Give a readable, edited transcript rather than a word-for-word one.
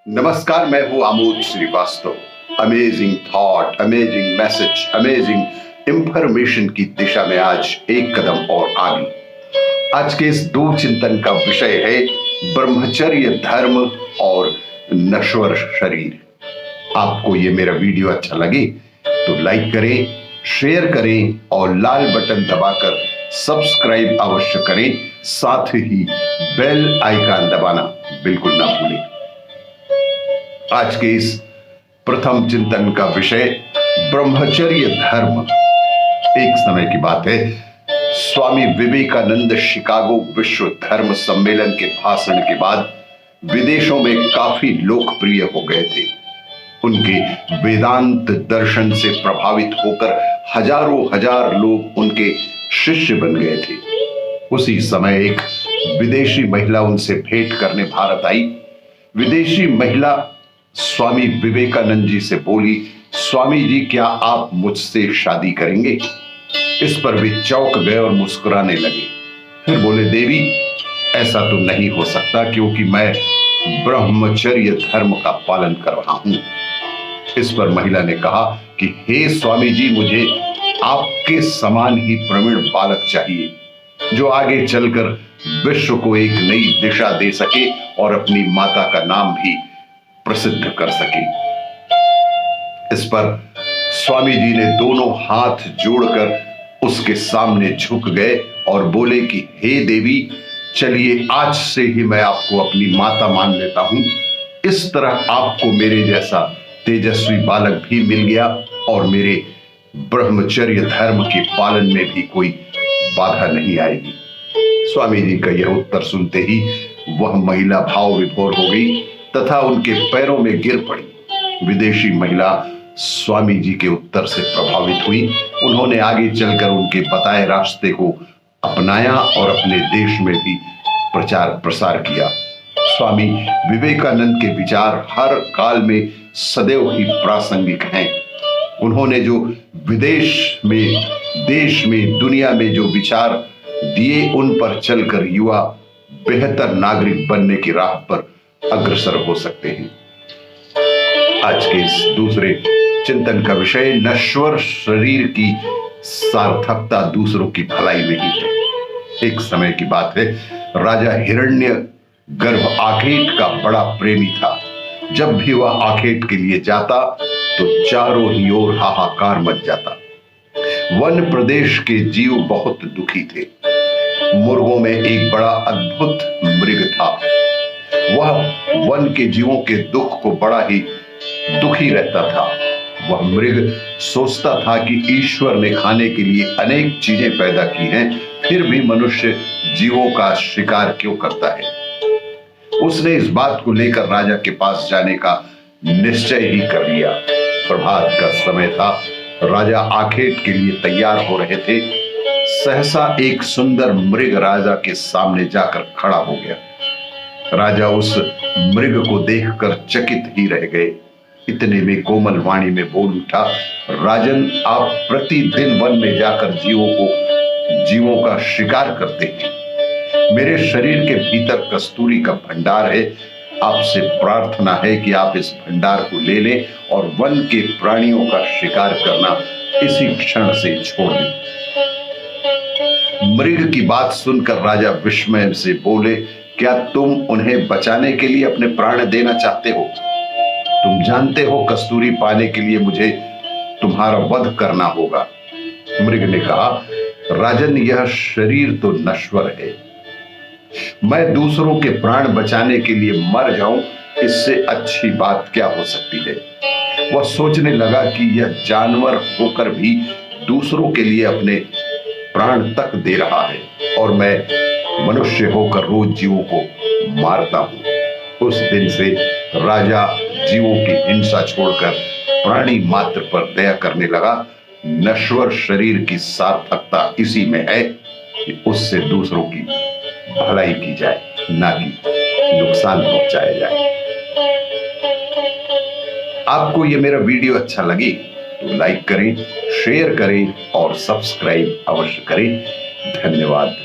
नमस्कार, मैं हूं Amod Srivastava. Amazing thought, amazing message, amazing information की दिशा में आज एक कदम और आगे। आज के इस दो चिंतन का विषय है ब्रह्मचर्य धर्म और नश्वर शरीर। आपको ये मेरा वीडियो अच्छा लगे तो लाइक करें, शेयर करें और लाल बटन दबाकर सब्सक्राइब अवश्य करें। साथ ही बेल आइकन दबाना बिल्कुल ना भूलें। आज के इस प्रथम चिंतन का विषय ब्रह्मचर्य धर्म। एक समय की बात है, स्वामी विवेकानंद शिकागो विश्व धर्म सम्मेलन के भाषण के बाद विदेशों में काफी लोकप्रिय हो गए थे। उनके वेदांत दर्शन से प्रभावित होकर हजारों हजार लोग उनके शिष्य बन गए थे। उसी समय एक विदेशी महिला उनसे भेंट करने भारत आई। विदेशी महिला स्वामी विवेकानंद जी से बोली, स्वामी जी, क्या आप मुझसे शादी करेंगे? इस पर वे चौंक गए और मुस्कुराने लगे। फिर बोले, देवी, ऐसा तो नहीं हो सकता क्योंकि मैं ब्रह्मचर्य धर्म का पालन कर रहा हूं। इस पर महिला ने कहा कि हे स्वामी जी, मुझे आपके समान ही प्रवीण बालक चाहिए जो आगे चलकर विश्व को एक नई दिशा दे सके और अपनी माता का नाम भी प्रसिद्ध कर सके। इस पर स्वामी जी ने दोनों हाथ जोड़कर उसके सामने झुक गए और बोले कि हे देवी, चलिए आज से ही मैं आपको अपनी माता मान लेता हूं। इस तरह आपको मेरे जैसा तेजस्वी बालक भी मिल गया और मेरे ब्रह्मचर्य धर्म के पालन में भी कोई बाधा नहीं आएगी। स्वामी जी का यह उत्तर सुनते ही वह महिला भाव विभोर हो गई तथा उनके पैरों में गिर पड़ी। विदेशी महिला स्वामी जी के उत्तर से प्रभावित हुई। उन्होंने आगे चलकर उनके बताए रास्ते को अपनाया और अपने देश में भी प्रचार प्रसार किया। स्वामी विवेकानंद के विचार हर काल में सदैव ही प्रासंगिक हैं। उन्होंने जो विदेश में, देश में, दुनिया में जो विचार दिए, उन पर चलकर युवा बेहतर नागरिक बनने की राह पर अग्रसर हो सकते हैं। आज के इस दूसरे चिंतन का विषय नश्वर शरीर की सार्थकता दूसरों की भलाई में ही है। एक समय की बात है, राजा हिरण्य गर्भ आखेट का बड़ा प्रेमी था। जब भी वह आखेट के लिए जाता तो चारों ही ओर हाहाकार मच जाता। वन प्रदेश के जीव बहुत दुखी थे। मुर्गों में एक बड़ा अद्भुत मृग था। वह वन के जीवों के दुख को बड़ा ही दुखी रहता था। वह मृग सोचता था कि ईश्वर ने खाने के लिए अनेक चीजें पैदा की हैं, फिर भी मनुष्य जीवों का शिकार क्यों करता है। उसने इस बात को लेकर राजा के पास जाने का निश्चय ही कर लिया। प्रभात का समय था। राजा आखेट के लिए तैयार हो रहे थे। सहसा एक सुंदर मृग राजा के सामने जाकर खड़ा हो गया। राजा उस मृग को देखकर चकित ही रह गए। इतने में कोमल वाणी में बोल उठा, राजन, आप प्रतिदिन वन में जाकर जीवों का शिकार करते हैं। मेरे शरीर के भीतर कस्तूरी का भंडार है। आपसे प्रार्थना है कि आप इस भंडार को ले लें और वन के प्राणियों का शिकार करना इसी क्षण से छोड़ दें। मृग की बात सुनकर राजा विस्मय से बोले, क्या तुम उन्हें बचाने के लिए अपने प्राण देना चाहते हो? तुम जानते हो कस्तूरी पाने के लिए मुझे तुम्हारा वध करना होगा। मृग ने कहा, राजन, यह शरीर तो नश्वर है। मैं दूसरों के प्राण बचाने के लिए मर जाऊं, इससे अच्छी बात क्या हो सकती है। वह सोचने लगा कि यह जानवर होकर भी दूसरों के लिए अपने प्राण तक दे रहा है और मैं मनुष्य होकर रोज जीवों को मारता हूं। उस दिन से राजा जीवों की हिंसा छोड़कर प्राणी मात्र पर दया करने लगा। नश्वर शरीर की सार्थकता इसी में है कि उससे दूसरों की भलाई की जाए, ना कि नुकसान पहुंचाया जाए। आपको ये मेरा वीडियो अच्छा लगे तो लाइक करें, शेयर करें और सब्सक्राइब अवश्य करें। धन्यवाद।